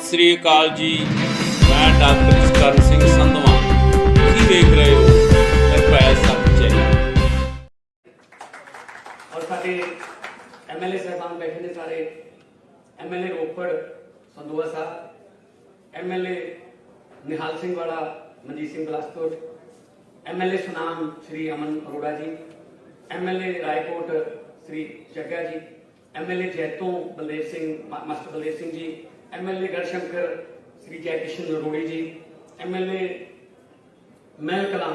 श्री अकाल जी, मैं डॉक्टर जसकਰਨ ਸਿੰਘ ਸੰਧਵਾਂ। ਤੁਸੀਂ देख रहे हो ਨਿਰਭੈ ਸਭ ਚੈਨਲ। और साडे MLA साहबान बैठे ने सारे MLA रोपड़ संधूआ साहब, MLA निहाल सिंह वाला मनजीत सिंह बिलासपुर, MLA सुनाम श्री अमन अरोड़ा जी, MLA रायकोट श्री जग्गा जी, MLA जैतों Baldev Singh master Baldev Singh ji, MLA Garhshankar Shri Jaikishan नरोड़ी जी, MLA महल कलां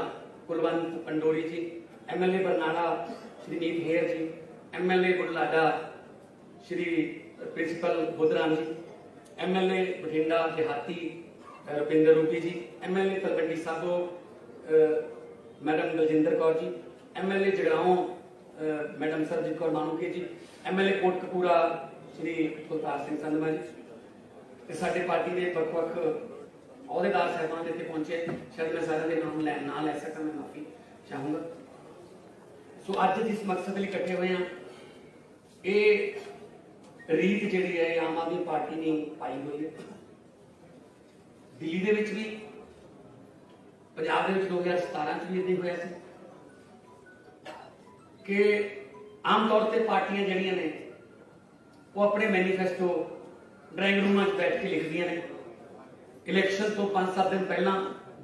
कुलवंत पंडोरी जी, MLA बरनाला श्री नीत हेर जी, MLA बुढ़लाडा श्री प्रिंसिपल बुद्धराम जी, MLA बठिंडा देहाती रुपिंदर रूपी जी, MLA Talwandi Sabo madam Daljinder Kaur ji, MLA Jagraon madam Sarjit Kaur मानूके जी, MLA कोटकपूरा श्री कुलतार सिंह संधवा जी, ਤੇ ਸਾਡੇ ਪਾਰਟੀ ਦੇ ਵੱਖ-ਵੱਖ ਅਹੁਦੇਦਾਰ ਸਾਹਿਬਾਨ ਇੱਥੇ ਪਹੁੰਚੇ। ਸ਼ਾਇਦ ਮੈਂ ਸਾਰਿਆਂ ਦੇ ਨਾਮ ਨਾ ਲੈ ਸਕਾਂ, ਮੈਂ ਮਾਫੀ ਚਾਹੂੰਗਾ। ਸੋ ਅੱਜ ਜਿਸ ਮਕਸਦ ਲਈ ਇਕੱਠੇ ਹੋਏ ਹਾਂ, ਇਹ ਰੀਤ ਜਿਹੜੀ ਹੈ ਆਮ ਆਦਮੀ ਪਾਰਟੀ ਨੇ ਪਾਈ ਹੋਈ ਹੈ। ਦਿੱਲੀ ਦੇ ਵਿੱਚ ਵੀ, ਪੰਜਾਬ ਦੇ ਵਿੱਚ 2017 ਚ ਵੀ ਇਦਾਂ ਹੋਇਆ ਸੀ ਕਿ ਆਮ ਤੌਰ ਤੇ ਪਾਰਟੀਆਂ ਜਿਹੜੀਆਂ ਨੇ ਉਹ ਆਪਣੇ ਮੈਨੀਫੈਸਟੋ ड्राइंग रूम बैठ के लिखदियां ने। इलेक्शन तो 5-7 दिन पहला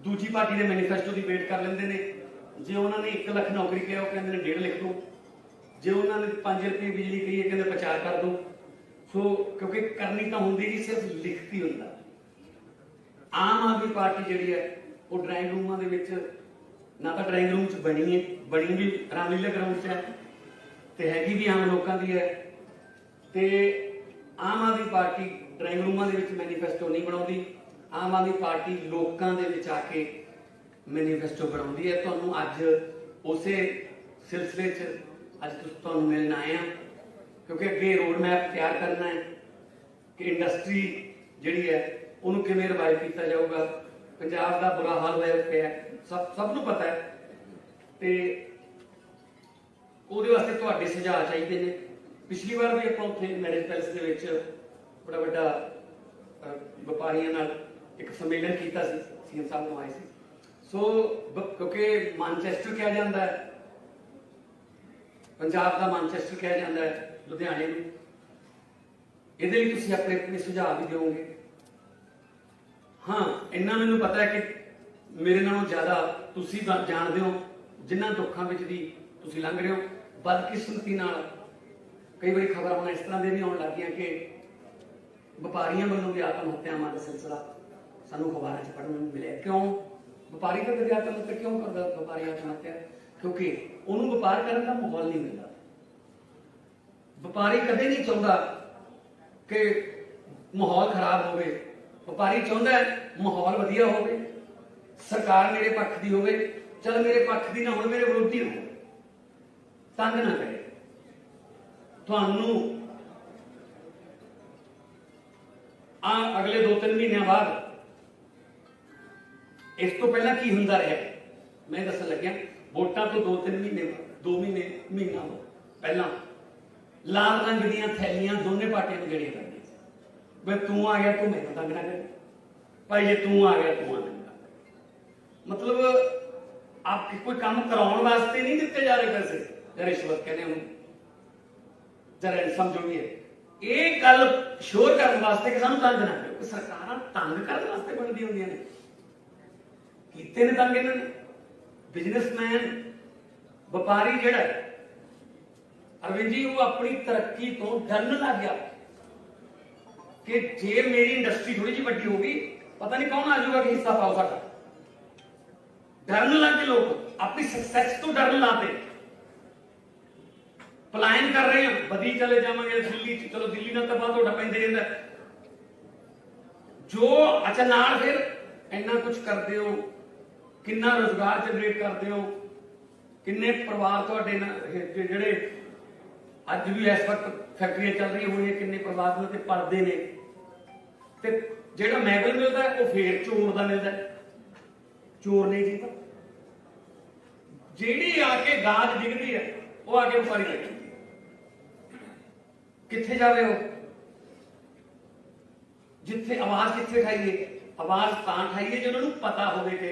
दूजी पार्टी के मैनीफेस्टो की वेट कर लेंगे ने। जे उन्होंने 1 लाख नौकरी कहा वो कहते हैं 1.5 लिख दो, जे उन्होंने 5 रुपये बिजली कही है कहते प्रचार कर दो। सो क्योंकि करनी तो होंगी जी, सिर्फ लिखती होंगे। आम आदमी पार्टी जी है वो ड्राइंग रूमां दे विच ना तो ड्राइंग रूम च बनी है, बनी भी रामलीला ग्राउंड च है ते हैगी भी आम लोगों की है। ते आम आदमी पार्टी ड्राइंग रूमां दे विच मैनीफेस्टो नहीं बनाउंदी, आम आदमी पार्टी लोकां दे विच आके मैनीफेस्टो बनाउंदी है। तुहानूं अज उसे सिलसिले च अज तुहानूं मिलण आए हैं क्योंकि अगे रोड मैप तैयार करना है कि इंडस्ट्री जिहड़ी है उहनूं किवें रिवाइव कीता जाऊगा। पंजाब दा बुरा हाल होया पिया, सब नूं पता है ते ਉਹਦੇ ਵਾਸਤੇ ਤੁਹਾਡੇ ਸੁਝਾਅ ਚਾਹੀਦੇ ਨੇ। ਪਿਛਲੀ ਵਾਰ ਵੀ ਆਪਾਂ ਉੱਥੇ ਮੈਰਿਜ ਪੈਲਸ ਦੇ ਵਿੱਚ ਬੜਾ ਵੱਡਾ ਵਪਾਰੀਆਂ ਨਾਲ ਇੱਕ ਸੰਮੇਲਨ ਕੀਤਾ ਸੀ, ਸੀਐਮ ਸਾਹਿਬ ਨੂੰ ਆਏ ਸੀ। ਸੋ ਕਿਉਂਕਿ ਮਾਨਚੈਸਟਰ ਕਿਹਾ ਜਾਂਦਾ ਹੈ, ਪੰਜਾਬ ਦਾ ਮਾਨਚੈਸਟਰ ਕਿਹਾ ਜਾਂਦਾ ਹੈ ਲੁਧਿਆਣੇ ਨੂੰ, ਇਹਦੇ ਲਈ ਤੁਸੀਂ ਆਪਣੇ ਆਪਣੇ ਸੁਝਾਅ ਵੀ ਦਿਓਗੇ। ਹਾਂ, ਇੰਨਾ ਮੈਨੂੰ ਪਤਾ ਹੈ ਕਿ ਮੇਰੇ ਨਾਲੋਂ ਜ਼ਿਆਦਾ ਤੁਸੀਂ ਜਾਣਦੇ ਹੋ ਜਿਨ੍ਹਾਂ ਦੁੱਖਾਂ ਵਿੱਚ ਦੀ ਤੁਸੀਂ ਲੰਘ ਰਹੇ ਹੋ। ਬਦਕਿਸਮਤੀ ਨਾਲ कई बार खबर हम इस तरह भी आने लग गई कि व्यापारियों वालों भी आत्म हत्यावां का सिलसिला सानू अखबार च पढ़ने को मिले। क्यों व्यापारी का कभी आत्म हत्या क्यों करता व्यापारी आत्म हत्या? क्योंकि उन्होंने व्यापार करने का माहौल नहीं मिलता। व्यापारी कदे नहीं चाहता कि माहौल खराब हो, व्यापारी चाहता है माहौल वधिया हो, सरकार मेरे पक्ष की हो, चल मेरे पक्ष की ना हो, मेरे विरोधी हो, तंग ना करे। ਤੁਹਾਨੂੰ अगले 2-3 महीनों बाद इस तो पहला की हुंदा रहा मैं दसन लग्या। वोटां तो 2-3 महीने 2 महीना पहला लाल रंग दीयां थैलियां दोनों पार्टियां नूं जड़ियां करदियां वे तू आ गया तू मैनूं तंग ना कर, भाई जे तू आ गया तू आ। मतलब आप कोई काम कराउण वास्ते नहीं दिते जा रहे पैसे, या रिश्वत कहने हूं जरा समझोगे। एक गल शोर करने वास्ते कि सानू तंग ना करो। सरकारां तंग करने वास्ते बनदी होंदियां ने, कीते ने तंग इन्हां ने। बिजनेसमैन व्यापारी जिहड़ा अरविंद जी वो अपनी तरक्की तो डरन लग गया कि जे मेरी इंडस्ट्री थोड़ी जी वड्डी होगी पता नहीं कौन आ जाऊगा कि हिस्सा पाओ साडा। डरन लग गए लोग, अपनी सक्सैस तो डरन लाते, पलायन कर रहे हैं, बदी चले जावांगे दिल्ली। चलो दिल्ली ना तबाह तो पैंदे रहिंदा जो। अच्छा नाल फिर इन्ना कुछ करते हो, किन्ना रोजगार जनरेट करते हो, किन्ने परिवार तुहाडे जिहड़े अज भी इस वक्त फैक्ट्रियां चल रही होई, किन्ने परिवार उन्हां ते पलदे ने ते जिहड़ा मैगल मिलदा है वो फिर चोर दा मिलदा है। चोर नहीं जीता, जिहड़ी आके गाज डिगदी है वो आके व्यापारी लगी किथे जावे हो। जिथे आवाज किथे उठाइए, आवाज तां उठाइए जो उन्होंने पता होवे कि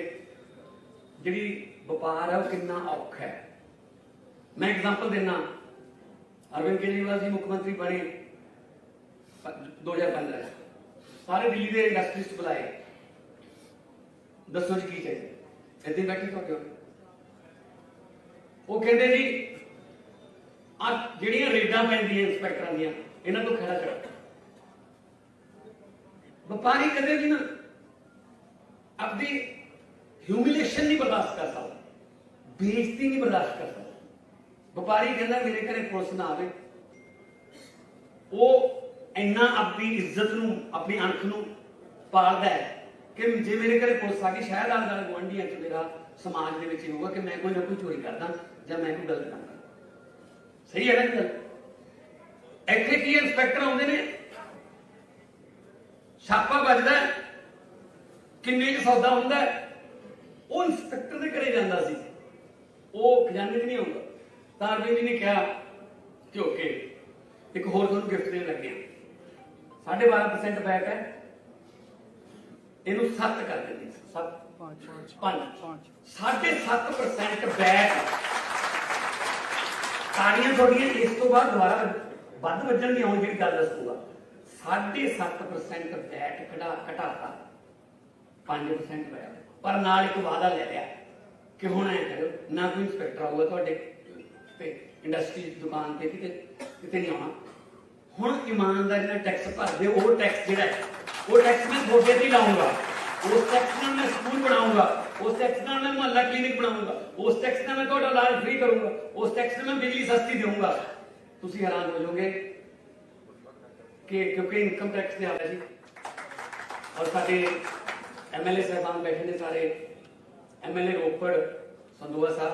जिहड़ी व्यापार है वो कितना औखा है। मैं एग्जाम्पल देना, अरविंद केजरीवाल जी मुख्यमंत्री बने 2015, सारे दिल्ली के इंडस्ट्रीज बुलाए, दसो जी की चाहिए, इतने बैठे तो वो कहते जी आ जिहड़ियां रेडां पैंदियां इंस्पैक्टरां दियां इन्हां तो खड़ा करो। व्यापारी कदे भी ना अपनी ह्यूमिलेशन नहीं बर्दाश्त कर सकता, बेइज्जती नहीं बर्दाश्त कर सकता। व्यापारी कहता मेरे घरे पुलिस ना आवे, वो इन्ना अपनी इज्जत नूं अपनी अणख नूं पालदा है कि जे मेरे घरे पुलिस आ गई शायद आले दुआले गुआंढियां च मेरा समाज दे विच होगा कि मैं कोई ना कोई चोरी करदा जां मैं कोई गलत करदा। सही है ना गल? इत्थे की इंस्पैक्टर आउंदे ने, छापा बजदा, किन्ने च सौदा हुंदा है, वो इंस्पैक्टर दे घरे जांदा सी, वो खजाने च नहीं आउंदा। तां अरविंद जी ने कहा कि ओके एक होर तुहानूं गिफ्ट देण लगे, 12.5% बैक है, इनू 7 कर देंगे, 5 7.5% बैक। ताड़ियां थोड़ियां इस तो बाद दोबारा बद वजन नहीं आउण, जी गल दसूंगा। 7.5% बैक घटाता, 5% बैक, पर नाल एक वादा ले लिया कि हुण ऐ करो ना कोई इंस्पैक्टर आऊगा तुहाडे ते इंडस्ट्री दुकान ते किते नहीं आउणा। हुण ईमानदारी नाल टैक्स भरदे, वो टैक्स जिहड़ा है वो टैक्स मैं थोड़े ते लाऊंगा, उस टैक्स नाल मैं स्कूल बनाऊंगा, उस टैक्स नाल मैं मोहल्ला क्लिनिक बनाऊंगा, उस टैक्स नाल मैं तुहाडा इलाज फ्री करूंगा, उस टैक्स नाल मैं बिजली सस्ती दूंगा। तुसीं हैरान हो जाओगे कि क्योंकि इनकम टैक्स ने आ रहा जी, और साडे एमएलए साहबान बैठे ने सारे, एमएलए रोपड़ संधूआ साहब,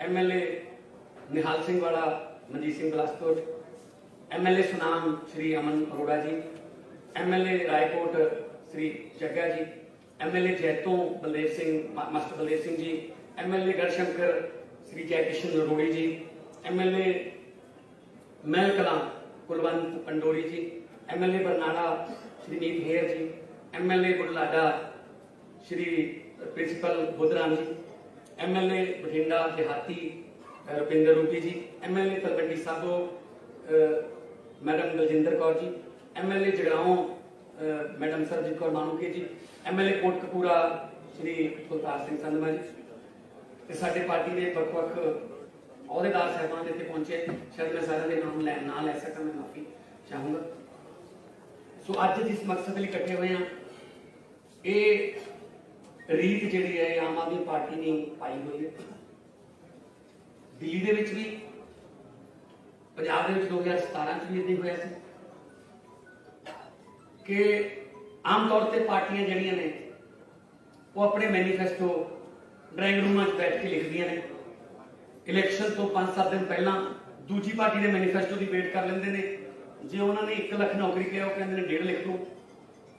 एमएलए निहाल सिंह वाला मनजीत सिंह बिलासपुर, एमएलए सुनाम श्री अमन अरोड़ा जी, एमएलए रायकोट श्री जग्गा जी, MLA जैतों Baldev Singh master Baldev Singh ji, MLA Garhshankar Shri Jaikishan रोड़ी जी, एमएलए महल कलां कुलवंत पंडोरी जी, एमएलए बरनाला श्री नीत हेर जी, एमएलए बुढ़लाडा श्री प्रिंसिपल बुद्धराम जी, एमएलए बठिंडा देहाती रुपिंदर रूपी जी, MLA Talwandi Sabo madam Baljinder Kaur ji, MLA Jagraon madam Sarjit Kaur मानूके जी, एमएलए कोटकपूरा श्री कुलतार सिंह संधमा जी, साडे पार्टी के ਵੱਖ-ਵੱਖ अहदेदार साहबान इतने पहुंचे, शायद मैं सारे नाम ना लै सका, मैं माफी चाहूँगा। सो अज जिस मकसद लिए इकट्ठे हुए हैं, ये रीत जिहड़ी है आम आदमी पार्टी ने पाई हुई है। दिल्ली दे विच भी, पंजाब दे विच 2017 च भी इदां होया सी कि आम तौर पर पार्टियां जिहड़ियां ने वो अपने मैनीफेस्टो ड्राइंग रूमां च बैठ के लिखदियां ने। इलैक्शन तो 5-7 दिन पहला दूजी पार्टी के मैनीफेस्टो की वेट कर लेंगे ने। जे उन्होंने 1 लाख नौकरी कहा वो कहते हैं 1.5 लिख दो,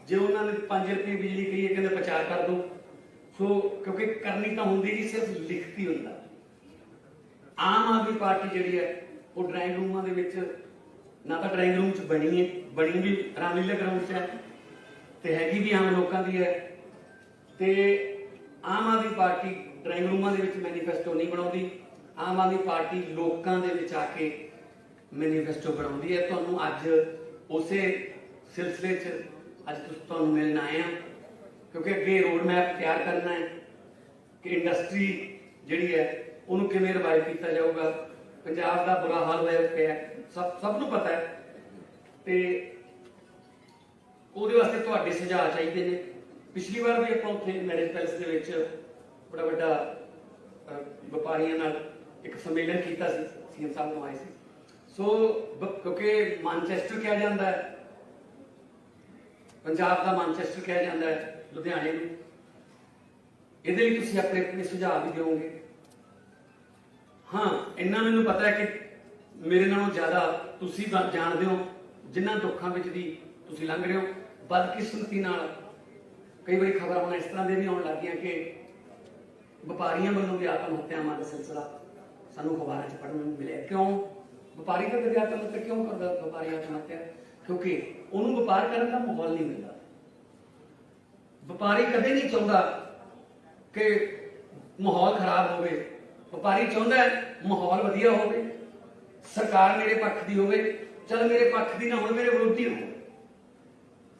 जे उन्होंने 5 रुपये बिजली कही है कहते 50 कर दो। सो क्योंकि करनी तो होंगी नहीं, सिर्फ लिखती होंगे। आम आदमी पार्टी जी है वो ड्राइंग रूमां दे विच ना तो ड्राइंग रूम च बनी है, बनी भी रामलीला ग्राउंड च है ते हैगी भी आम लोगों की है। ते आम आदमी पार्टी ड्राइंग रूमां दे विच मैनीफेस्टो नहीं बनाउंदी, आम आदमी पार्टी लोगों दे विच आके मैनीफेस्टो बनाउंदी है। तुहानूं अज उसे सिलसिले च अज तुहानूं मिलण आए हैं, क्योंकि अगे रोड मैप तैयार करना है कि इंडस्ट्री जिहड़ी है उन्होंने किवें रिवाइव किया जाऊगा। पंजाब का बुरा हाल होया पिया, सबनूं पता है, ते उहदे वास्ते तुहाडे सुझाव चाहिए ने। पिछली बार भी आपां उत्थे मैरिज पैलेस दे विच बड़ा वड्डा व्यापारियों नाल एक सम्मेलन किया, सीएम साहब नूं आए सी। सो क्योंकि मानचेस्टर कहा जाता है, पंजाब का मानचेस्टर कहा जाता है लुधियाने नूं, इहदे लई तुसीं अपने अपने सुझाव भी दिओगे। हाँ, इन्ना मैनूं पता है कि मेरे नालों ज़्यादा तुसीं जाणदे हो जिन्हां दुखां विच दी तुसीं लंघ रहे हो। बदकिस्मती नाल कई बार खबरां हुण इस तरह दी भी आउण लग गईयां कि व्यापारियों वालों भी आत्म हत्यावां का सिलसिला सानूं अखबारां च पढ़न नूं मिलिया। क्यों व्यापारी तो कदे आत्म हत्या क्यों करदा? व्यापारी आत्म हत्या क्योंकि उन्होंने व्यापार करने का माहौल नहीं मिलता। व्यापारी कदे नहीं चाहता कि माहौल खराब हो, व्यापारी चाहता है माहौल वधिया हो, सरकार मेरे पक्ष की हो, चल मेरे पक्ष की ना हो, मेरे विरोधी हो,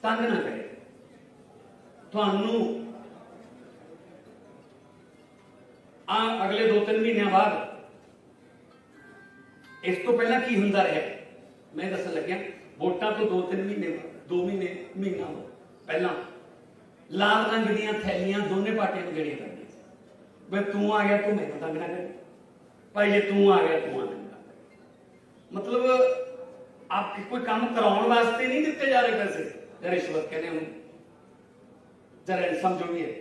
तंग ना करे। थानू अगले 2-3 महीनों बाद इस तो पहला की हुंदा रहा मैं दसन लग्या। वोटां तो 2-3 महीने 2 महीना पहला लाल रंग दीयां थैलियां दोनों पार्टियां नूं देणियां पैंदियां भाई तू आ गया तू मैनूं तंग ना कर, भाई जे तू आ गया तू आ गया। मतलब आप कोई काम कराउण वास्ते नहीं दिते जा रहे पैसे, या रिश्वत कहने उन्होंने, जरा समझो भी है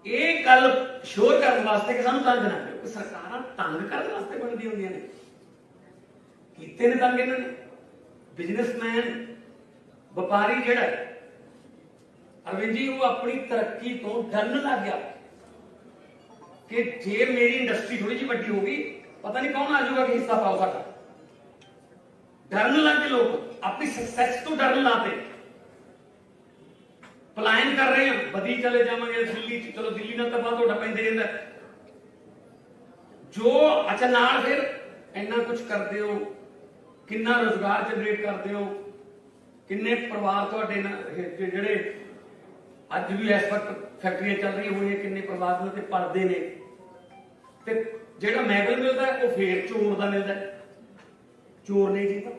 ये गल शोर करने वास्ते कि सानूं तंग ना करो। सरकारां तंग करने वास्ते बनदी हुंदियां ने, कीते ने तंग इन्हां ने। बिजनेसमैन व्यापारी जिहड़ा अरविंद जी वो अपनी तरक्की तो डरन लग गया कि जे मेरी इंडस्ट्री थोड़ी जी वड्डी होगी पता नहीं कौन आ जाऊगा कि हिस्सा पाओ साडा। डरन लग गए लोग, अपनी सक्सेस तो डरन लाते, पलायन कर रहे हैं, बदी चले जावांगे दिल्ली, चलो दिल्ली ना तो बहुत पैंदे रहिंदा जो। अच्छा नाल फिर इन्ना कुछ करते हो, किन्ना रोजगार जनरेट करते हो, किन्ने परिवार तुहाडे जिहड़े अज भी इस वक्त फैक्ट्रियां चल रही हुई, किन्ने परिवार उन्हां ते पलदे ने, ते जिहड़ा मैगल मिलता है वो फिर चोर का मिलता है, चोर नहीं जीता।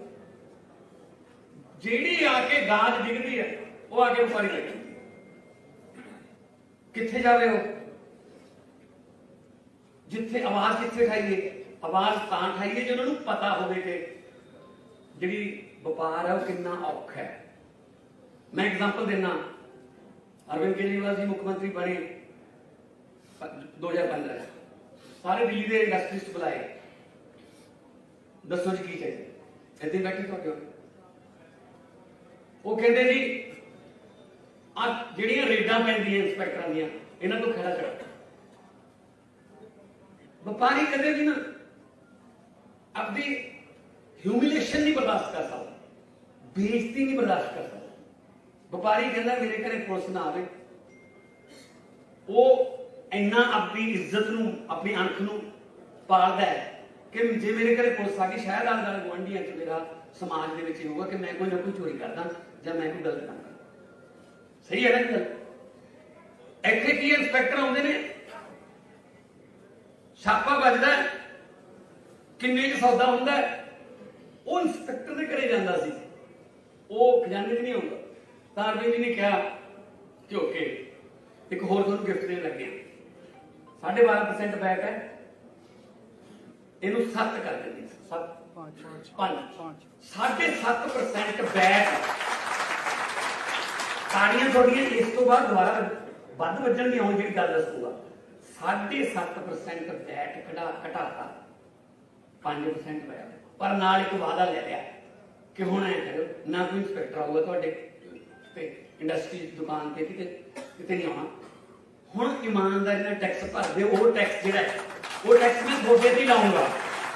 जिहड़ी आके गाज डिगदी है वो आके व्यापारी बैठे कित्थे जावे हो, जिथे आवाज कित्थे खाइए, आवाज तां खाइए जो उन्होंने पता हो कि जिहड़ी व्यापार है वो कितना औखा है। मैं एग्जाम्पल देना, अरविंद केजरीवाल जी मुख्यमंत्री बने 2015, सारे दिल्ली के इंडस्ट्रीस्ट बुलाए, दसो जी की चाहिए, इतनी बैठी तो वो कहते जी ਜਿਹੜੀਆਂ ਰੇਡਾਂ ਪੈਂਦੀਆਂ ਇੰਸਪੈਕਟਰਾਂ ਦੀਆਂ ਇਹਨਾਂ ਤੋਂ ਖੜਾ ਕਰਾ। ਵਪਾਰੀ ਕਦੇ ਵੀ ਨਾ ਆਪਣੀ ਹਿਊਮਿਲੇਸ਼ਨ ਨਹੀਂ ਬਰਦਾਸ਼ਤ ਕਰ ਸਕਦਾ, ਬੇਇੱਜ਼ਤੀ ਨਹੀਂ ਬਰਦਾਸ਼ਤ ਕਰ ਸਕਦਾ। ਵਪਾਰੀ ਕਹਿੰਦਾ ਮੇਰੇ ਘਰੇ ਪੁਲਿਸ ਨਾ ਆਵੇ, ਉਹ ਇੰਨਾ ਆਪਣੀ ਇੱਜ਼ਤ ਨੂੰ ਆਪਣੀ ਅੱਖ ਨੂੰ ਪਾਲਦਾ ਹੈ ਕਿ ਜੇ ਮੇਰੇ ਘਰੇ ਪੁਲਿਸ ਆ ਗਈ ਸ਼ਾਇਦ ਆਲੇ ਗੁਆਂਢੀਆਂ ਚ ਮੇਰਾ ਸਮਾਜ ਦੇ ਵਿੱਚ ਹੋਊਗਾ ਕਿ ਮੈਂ ਕੋਈ ਨਾ ਕੋਈ ਚੋਰੀ ਕਰਦਾ ਜਾਂ ਮੈਂ ਕੋਈ ਗਲਤ ਕੰਮ। सही है ना गल? इत्थे की इंस्पैक्टर आउंदे ने, छापा बजदा है, किन्ने च सौदा हुंदा है, वो इंस्पैक्टर दे घरे जांदा सी, वो खजाने च नहीं आउंदा। तां अरविंद जी ने कहा कि ओके एक होर तुहानूं गिफ्ट देण लगे 12.5% बैक है, इहनूं 7 कर दिंदे, 5 7.5% बैक। ताड़ियां थोड़ियां इस तो बाद दोबारा वध वजन नहीं आउण जी गल दसूगा। 7.5% बैट घटाता 5% पाया, पर नाल एक वादा ले लिया कि हुण ऐ करो ना कोई इंस्पैक्टर आऊगा तुहाडे ते इंडस्ट्री दुकान ते किते नहीं आउणा। हुण ईमानदारी नाल टैक्स भरदे, वो टैक्स जिहड़ा वो टैक्स मैं थोड़े ते लाऊंगा,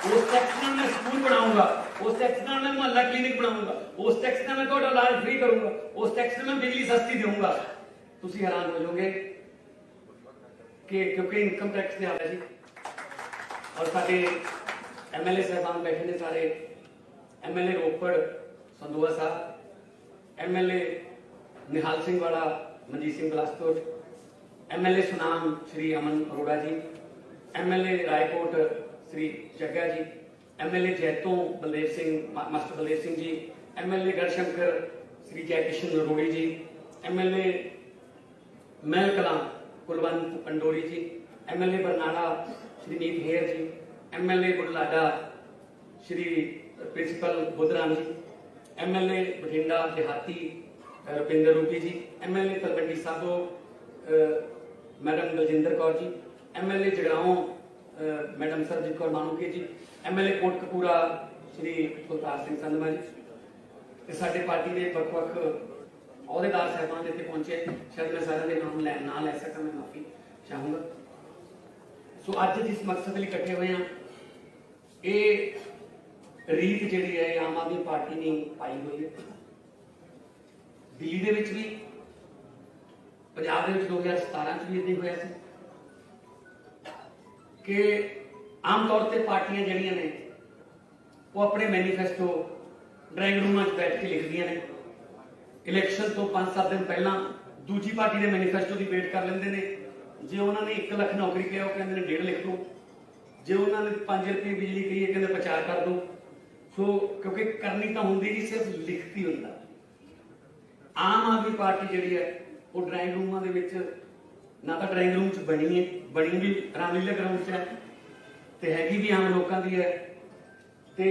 उस टैक्स नाल मैं स्कूल बनाऊंगा, उस टैक्स नाल मैं मोहल्ला क्लिनिक बनाऊंगा, उस टैक्स नाल मैं तुहाडा इलाज फ्री करूंगा, उस टैक्स से मैं बिजली सस्ती दूंगा। तुसीं हैरान हो जाओगे कि क्योंकि इनकम टैक्स ने आया जी। और साडे एमएलए साहबान बैठे ने सारे, एमएलए रोपड़ संधूआ साहब, एमएलए निहाल सिंह वाला मनजीत सिंह बिलासपुर, एमएलए सुनाम श्री अमन अरोड़ा जी, एमएलए रायकोट श्री जग्गा जी, MLA जैतों Baldev Singh master Baldev Singh ji, MLA Garhshankar Shri Jaikishan नरोड़ी जी, एमएलए महल कलां कुलवंत पंडोरी जी, एमएलए बरनाला श्री मीत हेर जी, एमएलए बुढ़लाडा श्री प्रिंसिपल बुद्धराम जी, एमएलए बठिंडा देहाती रुपिंदर रूपी जी, MLA Talwandi Sabo madam Daljinder Kaur ji, MLA Jagraon madam Sarjit Kaur मानूके जी, एमएलए कोटकपूरा श्री कुलतार सिंह संधमा जी, साडे पार्टी के वख-वख अहुदेदार साहबान इत्थे पहुंचे, शायद मैं सारे नाम ना लै सकां, मैं माफी चाहूँगा। सो अज जिस मकसद लई इकट्ठे हुए हैं, ये रीत जिहड़ी है आम आदमी पार्टी ने पाई हुई है ਦਿੱਲੀ ਦੇ ਵਿੱਚ ਵੀ, ਪੰਜਾਬ ਦੇ ਵਿੱਚ 2017 ਚ ਵੀ ਇਦਾਂ ਹੋਇਆ ਸੀ ਕਿ ਆਮ ਤੌਰ ਤੇ ਪਾਰਟੀਆਂ ਜਿਹੜੀਆਂ ਨੇ ਉਹ ਆਪਣੇ ਮੈਨੀਫੈਸਟੋ ਡਰਾਇੰਗ ਰੂਮਾਂ 'ਚ ਬੈਠ ਕੇ ਲਿਖਦੀਆਂ ਨੇ। ਇਲੈਕਸ਼ਨ ਤੋਂ 5-7 ਦਿਨ ਪਹਿਲਾਂ ਦੂਜੀ ਪਾਰਟੀ ਦੇ ਮੈਨੀਫੈਸਟੋ ਦੀ ਵੇਟ ਕਰ ਲੈਂਦੇ ਨੇ। ਜੇ ਉਹਨਾਂ ਨੇ 1 ਲੱਖ ਨੌਕਰੀ ਕਿਹਾ, ਉਹ ਕਹਿੰਦੇ ਨੇ 1.5 ਲਿਖ ਦਿਓ। ਜੇ ਉਹਨਾਂ ਨੇ 5 ਰੁਪਏ ਬਿਜਲੀ ਕਹੀ ਹੈ, ਕਹਿੰਦੇ ਪ੍ਰਚਾਰ ਕਰ ਦਿਓ। ਸੋ ਕਿਉਂਕਿ ਕਰਨੀ ਤਾਂ ਹੁੰਦੀ ਨਹੀਂ, ਸਿਰਫ ਲਿਖਤੀ ਹੁੰਦਾ। ਆਮ ਆਦਮੀ ਪਾਰਟੀ ਜਿਹੜੀ ਹੈ ਉਹ ਡਰਾਇੰਗ ਰੂਮਾਂ ਦੇ ਵਿੱਚ ਨਾ ਤਾਂ ਡਰਾਇੰਗ ਰੂਮ 'ਚ ਬਣੀ ਵੀ ਰਾਮਲੀਲਾ ਗਰਾਊਂਡ 'ਚ ਹੈ ਤੇ ਹੈਗੀ ਵੀ ਆਮ ਲੋਕਾਂ ਦੀ ਹੈ। ਤੇ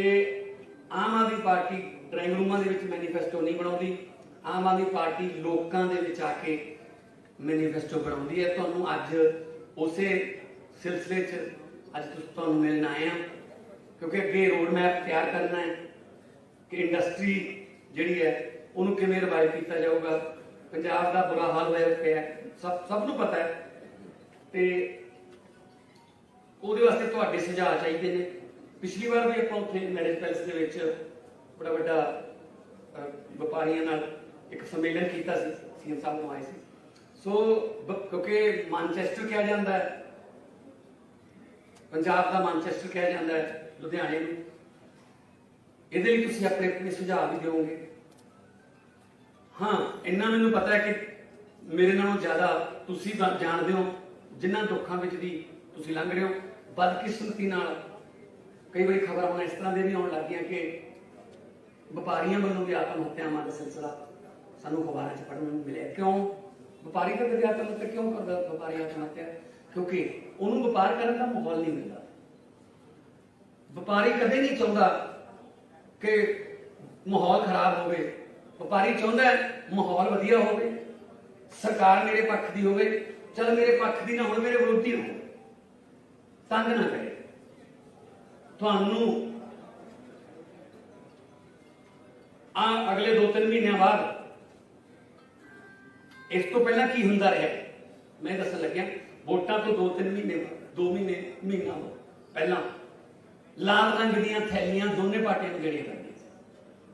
ਆਮ ਆਦਮੀ ਪਾਰਟੀ ਡਰਾਇੰਗ ਰੂਮਾਂ ਦੇ ਵਿੱਚ ਮੈਨੀਫੈਸਟੋ ਨਹੀਂ ਬਣਾਉਂਦੀ। ਆਮ ਆਦਮੀ ਪਾਰਟੀ ਲੋਕਾਂ ਦੇ ਵਿੱਚ ਆ ਕੇ ਮੈਨੀਫੈਸਟੋ ਬਣਾਉਂਦੀ ਹੈ। ਤੁਹਾਨੂੰ ਅੱਜ ਉਸੇ ਸਿਲਸਿਲੇ 'ਚ ਅੱਜ ਤੁਹਾਨੂੰ ਮਿਲਣ ਆਏ ਹਾਂ, ਕਿਉਂਕਿ ਅੱਗੇ ਰੋਡ ਮੈਪ ਤਿਆਰ ਕਰਨਾ ਹੈ ਕਿ ਇੰਡਸਟਰੀ ਜਿਹੜੀ ਹੈ ਉਹਨੂੰ ਕਿਵੇਂ ਰਿਵਾਈਵ ਕੀਤਾ ਜਾਊਗਾ। ਪੰਜਾਬ ਦਾ ਬੁਰਾ ਹਾਲ ਹੋਇਆ ਪਿਆ, ਸਭ ਨੂੰ ਪਤਾ ਹੈ, ਤੇ ਉਹਦੇ ਵਾਸਤੇ ਤੁਹਾਡੇ ਸੁਝਾਅ ਚਾਹੀਦੇ ਨੇ। ਪਿਛਲੀ ਵਾਰ ਵੀ ਆਪਾਂ ਉੱਥੇ ਮੈਰਿਜ ਪੈਲਸ ਦੇ ਵਿੱਚ ਬੜਾ ਵੱਡਾ ਵਪਾਰੀਆਂ ਨਾਲ ਇੱਕ ਸੰਮੇਲਨ ਕੀਤਾ ਸੀ, ਸੀਐਮ ਸਾਹਿਬ ਨੂੰ ਆਏ ਸੀ। ਸੋ ਕਿਉਂਕਿ ਮਾਨਚੈਸਟਰ ਕਿਹਾ ਜਾਂਦਾ ਹੈ, ਪੰਜਾਬ ਦਾ ਮਾਨਚੈਸਟਰ ਕਿਹਾ ਜਾਂਦਾ ਹੈ ਲੁਧਿਆਣੇ ਨੂੰ, ਇਹਦੇ ਲਈ ਤੁਸੀਂ ਆਪਣੇ ਸੁਝਾਅ ਵੀ ਦਿਓਗੇ। ਹਾਂ, ਇੰਨਾ ਮੈਨੂੰ ਪਤਾ ਹੈ ਕਿ ਮੇਰੇ ਨਾਲੋਂ ਜ਼ਿਆਦਾ ਤੁਸੀਂ ਜਾਣਦੇ ਹੋ ਜਿਨ੍ਹਾਂ ਦੁੱਖਾਂ ਵਿੱਚ ਦੀ ਤੁਸੀਂ ਲੰਘ ਰਹੇ ਹੋ। ਬਦਕਿਸਮਤੀ ਨਾਲ ਕਈ ਵਾਰੀ ਖਬਰਾਂ ਹੁਣ ਇਸ ਤਰ੍ਹਾਂ ਦੇ ਵੀ ਆਉਣ ਲੱਗ ਗਈਆਂ ਕਿ ਵਪਾਰੀਆਂ ਵੱਲੋਂ ਵੀ ਆਤਮ ਹੱਤਿਆਵਾਂ ਦਾ ਸਿਲਸਿਲਾ ਸਾਨੂੰ ਅਖਬਾਰਾਂ 'ਚ ਪੜ੍ਹਨ ਨੂੰ ਮਿਲਿਆ। ਕਿਉਂ ਵਪਾਰੀ ਤਾਂ ਕਦੇ ਆਤਮ ਹੱਤਿਆ ਕਿਉਂ ਕਰਦਾ? ਵਪਾਰੀ ਆਤਮ ਹੱਤਿਆ ਕਿਉਂਕਿ ਉਹਨੂੰ ਵਪਾਰ ਕਰਨ ਦਾ ਮਾਹੌਲ ਨਹੀਂ ਮਿਲਦਾ। ਵਪਾਰੀ ਕਦੇ ਨਹੀਂ ਚਾਹੁੰਦਾ ਕਿ ਮਾਹੌਲ ਖਰਾਬ ਹੋਵੇ। ਵਪਾਰੀ ਚਾਹੁੰਦਾ ਹੈ ਮਾਹੌਲ ਵਧੀਆ ਹੋਵੇ, ਸਰਕਾਰ ਮੇਰੇ ਪੱਖ ਦੀ ਹੋਵੇ। ਚਲ ਮੇਰੇ ਪੱਖ ਦੀ ਨਾ ਹੋਵੇ, ਮੇਰੇ ਵਿਰੋਧੀ ਹੋਵੇ, ਤੰਗ ਨਾ ਕਰੇ। ਤੁਹਾਨੂੰ ਅਗਲੇ 2-3 ਮਹੀਨਿਆਂ ਬਾਅਦ ਇਸ ਤੋਂ ਪਹਿਲਾਂ ਕੀ ਹੁੰਦਾ ਰਿਹਾ ਮੈਂ ਦੱਸਣ ਲੱਗਿਆ। ਵੋਟਾਂ ਤੋਂ 2 ਮਹੀਨਾ ਪਹਿਲਾਂ ਲਾਲ ਰੰਗ ਦੀਆਂ ਥੈਲੀਆਂ ਦੋਨੇ ਪਾਰਟੀਆਂ ਨੂੰ ਜਿਹੜੀਆਂ ਕਰਦੀਆਂ ਸੀ,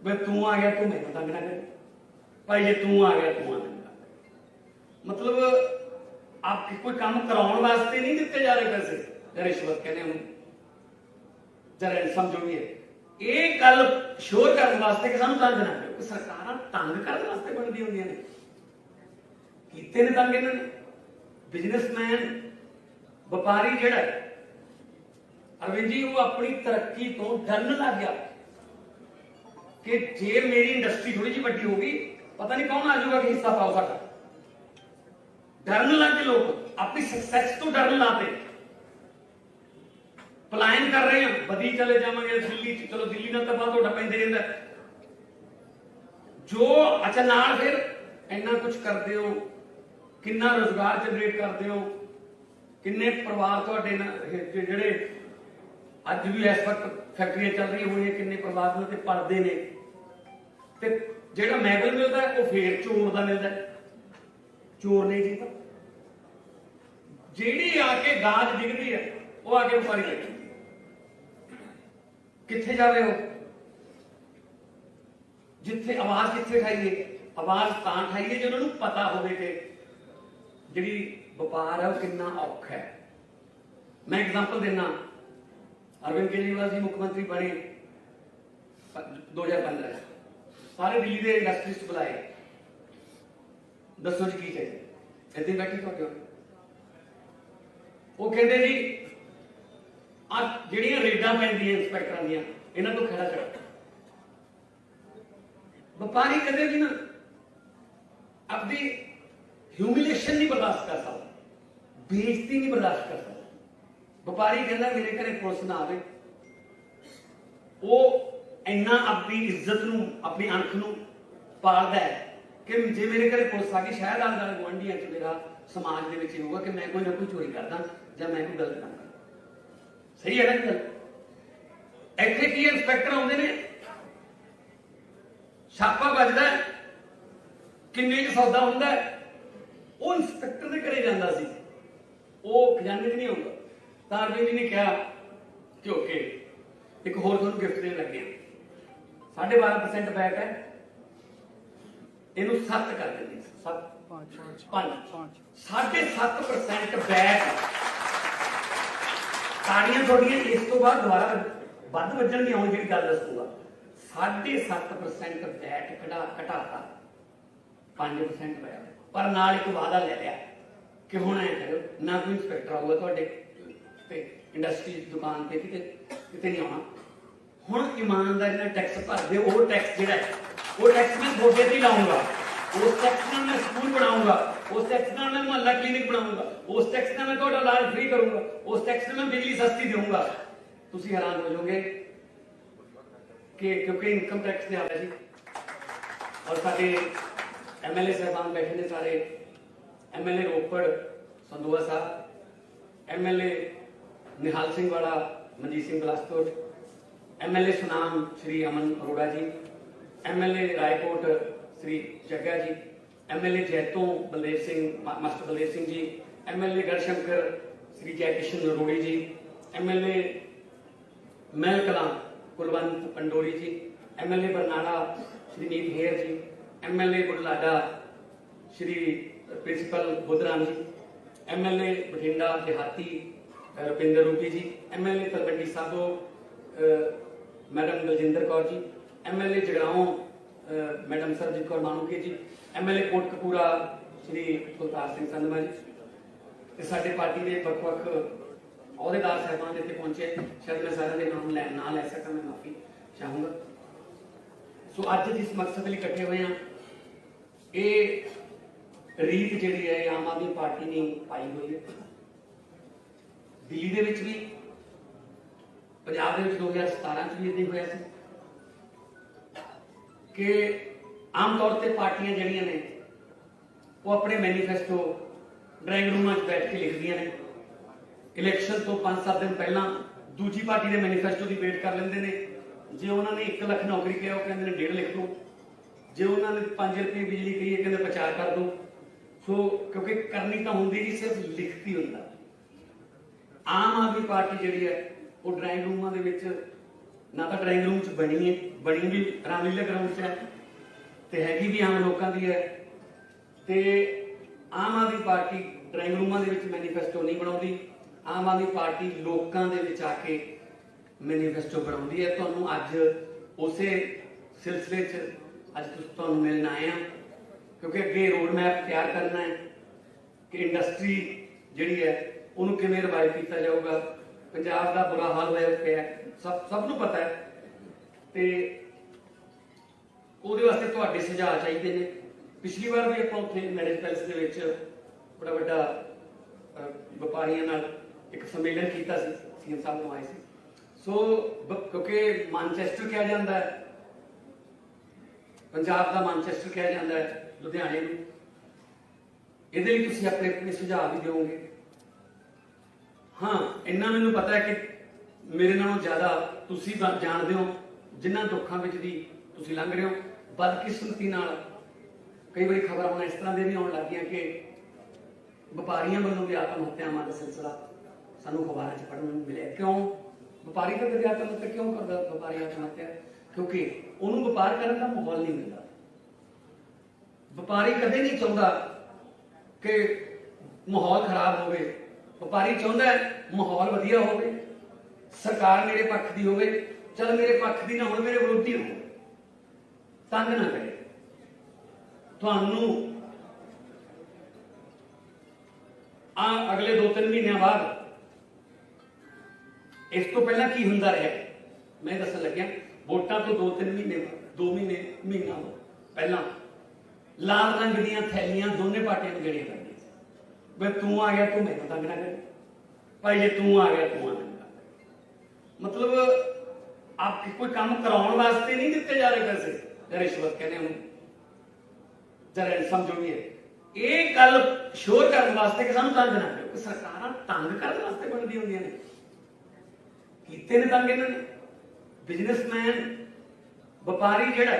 ਬਈ ਤੂੰ ਆ ਗਿਆ ਤੂੰ ਮੈਨੂੰ ਤੰਗ ਨਾ ਕਰੇ, ਭਾਈ ਜੇ ਤੂੰ ਆ ਗਿਆ ਤੂੰ ਆ ਮੈਨੂੰ ਤੰਗ। ਮਤਲਬ ਆਪ ਕੋਈ ਕੰਮ ਕਰਾਉਣ ਵਾਸਤੇ ਨਹੀਂ ਦਿੱਤੇ ਜਾ ਰਹੇ ਪੈਸੇ, ਜਾਂ ਰਿਸ਼ਵਤ ਕਹਿੰਦੇ ਉਹਨੂੰ, ਜਾਂ ਰੈਂਸਮ ਜੋ ਵੀ ਹੈ। ਇਹ ਗੱਲ ਸ਼ੋਰ ਕਰਨ ਵਾਸਤੇ ਕਿ ਸਾਨੂੰ ਤੰਗ ਨਾ ਕਰੋ। ਸਰਕਾਰਾਂ ਤੰਗ ਕਰਨ ਵਾਸਤੇ ਬਣਦੀਆਂ ਹੁੰਦੀਆਂ ਨੇ। ਕੀਤੇ ਨੇ ਤੰਗ ਇਹਨਾਂ ਨੇ। ਬਿਜ਼ਨਸਮੈਨ ਵਪਾਰੀ ਜਿਹੜਾ ਅਰਵਿੰਦ ਜੀ, ਉਹ ਆਪਣੀ ਤਰੱਕੀ ਤੋਂ ਡਰਨ ਲੱਗ ਗਿਆ ਕਿ ਜੇ ਮੇਰੀ ਇੰਡਸਟਰੀ ਥੋੜੀ ਜਿਹੀ ਵੱਡੀ ਹੋ ਗਈ, ਪਤਾ ਨਹੀਂ ਕੌਣ ਆ ਜਾਊਗਾ ਕਿ ਹਿੱਸਾ ਪਾਓ ਸਾਡਾ। ਡਰਨ ਲੱਗ ਗਏ ਲੋਕ, ਆਪਣੀ ਸਕਸੈਸ ਤੋਂ ਡਰਨ ਲੱਗ ਪਏ। ਪਲਾਇਨ ਕਰ ਰਹੇ ਹਾਂ, ਬਦੀ ਚਲੇ ਜਾਵਾਂਗੇ ਦਿੱਲੀ ਚ। ਚਲੋ ਦਿੱਲੀ ਨਾਲ ਤਾਂ ਬਾਅਦ ਤੁਹਾਡਾ ਪੈਂਦੇ ਰਹਿੰਦਾ ਜੋ। ਅੱਛਾ, ਨਾਲ ਫਿਰ ਇੰਨਾ ਕੁਝ ਕਰਦੇ ਹੋ, ਕਿੰਨਾ ਰੋਜ਼ਗਾਰ ਜਨਰੇਟ ਕਰਦੇ ਹੋ, ਕਿੰਨੇ ਪਰਿਵਾਰ ਤੁਹਾਡੇ ਜਿਹੜੇ ਅੱਜ ਵੀ ਇਸ ਵਕਤ ਫੈਕਟਰੀਆਂ ਚੱਲ ਰਹੀਆਂ ਹੋਈਆਂ, ਕਿੰਨੇ ਪਰਿਵਾਰ ਉਹਨਾਂ ਤੇ ਪੜਦੇ ਨੇ। ਤੇ ਜਿਹੜਾ ਮੈਡਲ ਮਿਲਦਾ ਉਹ ਫੇਰ ਚੋਰ ਦਾ ਮਿਲਦਾ। ਚੋਰ ਨੇ ਜੀ ਤਾਂ ਜਿਹੜੀ ਆ ਕੇ ਗਾਜ ਡਿੱਗਦੀ ਹੈ ਉਹ ਆ ਕੇ ਵਪਾਰੀ ਲੱਗੀ। ਕਿੱਥੇ ਜਾਵੇ ਉਹ? ਜਿੱਥੇ ਆਵਾਜ਼ ਕਿੱਥੇ ਖਾਈਏ? ਆਵਾਜ਼ ਤਾਂ ਖਾਈਏ ਜੇ ਉਹਨਾਂ ਨੂੰ ਪਤਾ ਹੋਵੇ ਕਿ ਜਿਹੜੀ ਵਪਾਰ ਹੈ ਉਹ ਕਿੰਨਾ ਔਖਾ ਹੈ। ਮੈਂ ਐਗਜ਼ਾਮਪਲ ਦੇਣਾ, ਅਰਵਿੰਦ ਕੇਜਰੀਵਾਲ ਜੀ ਮੁੱਖ ਮੰਤਰੀ ਬਣੇ 2015 ਚ। ਸਾਰੇ ਦਿੱਲੀ ਦੇ ਇੰਡਸਟਰੀਸਟ ਬੁਲਾਏ, ਦੱਸੋ ਜੀ ਕੀ ਚਾਹੀਦਾ? ਇੱਥੇ ਬੈਠੇ ਤੁਹਾਡੇ ਉਹ ਕਹਿੰਦੇ ਜੀ ਆ ਜਿਹੜੀਆਂ ਰੇਡਾਂ ਪੈਂਦੀਆਂ ਇੰਸਪੈਕਟਰਾਂ ਦੀਆਂ, ਇਹਨਾਂ ਤੋਂ ਖੜਾ ਛੱਡ। ਵਪਾਰੀ ਕਦੇ ਵੀ ਨਾ ਆਪਣੀ ਹਿਊਮਿਲੇਸ਼ਨ ਨਹੀਂ ਬਰਦਾਸ਼ਤ ਕਰ ਸਕਦਾ, ਬੇਇੱਜ਼ਤੀ ਨਹੀਂ ਬਰਦਾਸ਼ਤ ਕਰ ਸਕਦਾ। ਵਪਾਰੀ ਕਹਿੰਦਾ ਮੇਰੇ ਘਰੇ ਪੁਲਿਸ ਨਾ ਆਵੇ। ਉਹ ਇੰਨਾ ਆਪਣੀ ਇੱਜ਼ਤ ਨੂੰ, ਆਪਣੀ ਅੰਖ ਨੂੰ ਪਾਲਦਾ ਹੈ ਕਿ ਜੇ ਮੇਰੇ ਘਰੇ ਪੁਲਿਸ ਆ ਗਈ, ਸ਼ਾਇਦ ਆਲੇ ਗੁਆਂਢੀਆਂ ਚ ਮੇਰਾ ਸਮਾਜ ਦੇ ਵਿੱਚ ਹੋਊਗਾ ਕਿ ਮੈਂ ਕੋਈ ਨਾ ਕੋਈ ਚੋਰੀ ਕਰਦਾ ਜਾਂ ਮੈਂ ਕੋਈ ਗਲਤ ਕੰਮ ਕਰਦਾ। ਸਹੀ ਹੈ ਨਾ ਗੱਲ? ਇੱਥੇ ਕੀ ਇੰਸਪੈਕਟਰ ਆਉਂਦੇ ਨੇ, ਛਾਪਾ ਵੱਜਦਾ, ਕਿੰਨੇ ਚ ਸੌਦਾ ਹੁੰਦਾ, ਉਹ ਇੰਸਪੈਕਟਰ ਦੇ ਘਰੇ ਜਾਂਦਾ ਸੀ, ਉਹ ਖਜ਼ਾਨੇ 'ਚ ਨਹੀਂ ਆਉਂਦਾ। ਤਾਂ ਅਰਵਿੰਦ ਜੀ ਨੇ ਕਿਹਾ ਕਿ ਓਕੇ, ਇੱਕ ਹੋਰ ਤੁਹਾਨੂੰ ਗਿਫਟ ਦੇਣ ਲੱਗੇ ਹਾਂ, 12.5% ਬੈਕ ਹੈ। ਇਹਨੂੰ 7 ਕਰ ਦਿੰਦੇ ਸੀ। 5 7.5% ਵੈਟ। ਤਾੜੀਆਂ ਤੁਹਾਡੀਆਂ ਇਸ ਤੋਂ ਬਾਅਦ ਦੁਬਾਰਾ ਵੱਧ ਵੱਜਣਗੀਆਂ। ਹੁਣ ਜਿਹੜੀ ਗੱਲ ਦੱਸੂਗਾ 7.5% ਵੈਟ ਘਟਾਤਾ 5% ਹੋਇਆ। ਪਰ ਨਾਲ ਇੱਕ ਵਾਅਦਾ ਲੈ ਲਿਆ ਕਿ ਹੁਣ ਐ ਕਰੋ ਨਾ ਕੋਈ ਇੰਸਪੈਕਟਰ ਆਊਗਾ ਤੁਹਾਡੇ ਤੇ ਇੰਡਸਟਰੀ ਦੁਕਾਨ ਤੇ ਕਿਤੇ ਨਹੀਂ ਆਉਣਾ। ਹੁਣ ਇਮਾਨਦਾਰੀ ਨਾਲ ਟੈਕਸ ਭਰਦੇ। ਉਹ ਟੈਕਸ ਜਿਹੜਾ ਉਹ ਟੈਕਸ ਮੈਂ ਤੁਹਾਡੇ ਤੇ ਲਾਉਂਗਾ। ਉਸ ਟੈਕਸ ਨਾਲ ਮੈਂ ਸਕੂਲ ਬਣਾਉਂਗਾ। ਉਸ ਟੈਕਸ ਨਾਲ ਮੈਂ ਮੁਹੱਲਾ ਕਲੀਨਿਕ ਬਣਾਉਂਗਾ। ਉਸ ਟੈਕਸ ਨਾਲ ਮੈਂ ਤੁਹਾਡਾ ਇਲਾਜ ਫ੍ਰੀ ਕਰੂੰਗਾ। ਉਸ ਟੈਕਸ ਨਾਲ ਮੈਂ ਬਿਜਲੀ ਸਸਤੀ ਦੇਵਾਂਗਾ। ਤੁਸੀਂ ਹੈਰਾਨ ਹੋ ਜਾਓਗੇ ਕਿ ਕਿਉਂਕਿ ਇਨਕਮ ਟੈਕਸ ਨੇ ਆਇਆ ਜੀ। ਔਰ ਸਾਡੇ ਐਮਐਲਏ ਸਾਹਿਬਾਨ ਬੈਠੇ ਨੇ ਸਾਰੇ। ਐਮਐਲਏ ਰੋਪੜ ਸੰਧੂਆ ਸਾਹਿਬ, ਐਮਐਲਏ ਨਿਹਾਲ ਸਿੰਘ ਵਾਲਾ ਮਨਜੀਤ ਸਿੰਘ ਬਲਾਸਪੁਰ, ਐਮਐਲਏ ਸੁਨਾਮ श्री अमन अरोड़ा जी, एमएलए रायकोट श्री जग्गा जी, MLA जैतों Baldev Singh master Baldev Singh ji, MLA Garhshankar Shri Jaikishan अरोड़ी जी, एमएलए महल कलां कुलवंत पंडोरी जी, एमएलए बरनाला श्री नीत हेर जी, एमएलए बुढ़लाडा श्री प्रिंसिपल बुद्धराम जी, एमएलए बठिंडा देहाती रुपिंदर रूपी जी, MLA Talwandi Sabo madam Baljinder Kaur ji, MLA Jagraon madam Sarjit Kaur मानूके जी, एमएलए कोटकपूरा श्री कुलतार सिंह संधमा जी। साडे पार्टी के ਵੱਖ-ਵੱਖ अहुदेदार साहबान इत्थे पहुंचे। शायद मैं सारे के नाम ना लै सका, मैं माफी चाहूँगा। सो अज जिस मकसद लिए इकट्ठे हुए हैं, ये रीत जिहड़ी है आम आदमी पार्टी ने पाई हुई है। दिल्ली दे विच भी, पंजाब दे विच 2017 च भी इदां होया सी कि आम तौर पर पार्टियां जिहड़ियां ने वो अपने मैनीफेस्टो ड्राइंग रूमां च बैठ के लिखदियां ने। इलैक्शन तो 5-7 दिन पहला दूजी पार्टी के मैनीफेस्टो की वेट कर लेंदे ने। जे उन्होंने 1 लाख नौकरी कहा वो कहते हैं 1.5 लिख दो। जे उन्होंने 5 रुपये बिजली कही है कहते 50 कर दो। सो क्योंकि करनी तो होंगी नहीं, सिर्फ लिखती होंदा। आम आदमी पार्टी जिहड़ी है वो ड्राइंग रूमां दे विच ना तो ड्राइंग रूम च बनी भी रामलीला ग्राउंड च है ते हैगी भी आम लोगों की है। ते आम आदमी पार्टी ड्राइंग रूमां दे विच मैनीफेस्टो नहीं बनाउंदी। आम आदमी पार्टी लोगों दे विच आके मैनीफेस्टो बनाउंदी है। तुहानूं अज उसे सिलसिले च अज तुहानूं मिलण आए हैं क्योंकि अगे रोड मैप तैयार करना है कि इंडस्ट्री जिहड़ी है उन्होंने किवें रिवाइव किया जाऊगा। पंजाब का बुरा हाल होया पिया, सबनूं पता है। तो उहदे वास्ते तुहाडे सुझाव चाहिए ने। पिछली बार भी आपां उत्थे मैरिज पैलेस दे विच बड़ा वड्डा व्यापारियों नाल एक सम्मेलन किया सी, सीएम साहब नूं आए सी। सो क्योंकि मानचेस्टर कहा जाता है, पंजाब का मानचेस्टर कहा जाता है लुधियाने नूं। इहदे लई तुसीं अपने अपने सुझाव भी दिओगे। हाँ, इन्ना मैनूं पता है कि मेरे नालों ज़्यादा तुसीं जानदे हो जिन्हां दुखां विच दी तुसीं लंघ रहे हो। बदकिस्मती नाल कई बार खबर हुण इस तरह दे भी आउण लग गईयां कि व्यापारियों वालों भी आत्म हत्यावां दा सिलसिला सानूं अखबारां च पढ़न नूं मिलिआ। क्यों व्यापारी का कदे आत्म हत्या क्यों करदा? व्यापारी आत्म हत्या क्योंकि उन्होंने व्यापार करने का माहौल नहीं मिलता। व्यापारी कदे नहीं चाहता कि माहौल खराब होवे। व्यापारी चाहता है माहौल वधिया होवे, सरकार मेरे पक्ष की होवे। चल मेरे पक्ष की ना हो, मेरे विरोधी हो, तंग ना करे। तुहानूं अगले 2-3 महीनों बाद इस तो पहला की हुंदा रहा मैं दसन लग्या। वोटां तो 2-3 महीना पहला लाल रंग दीयां थैलियां दोनों पार्टियां नूं देणियां पैंदियां। भाई तू आ गया तू मैनूं तंग ना कर, भाई जे तू आ गया तू आना। मतलब आप कोई काम कराउण वास्ते नहीं दिते जा रहे पैसे, या रिश्वत कहने हम जरा समझो नहीं है। ये गल शोर करने वास्ते कि सानूं तंग ना करो। सरकारां तंग करने वास्ते बनदी हुंदियां ने, कीते ने तंग इन्हां ने। बिजनेसमैन व्यापारी जिहड़ा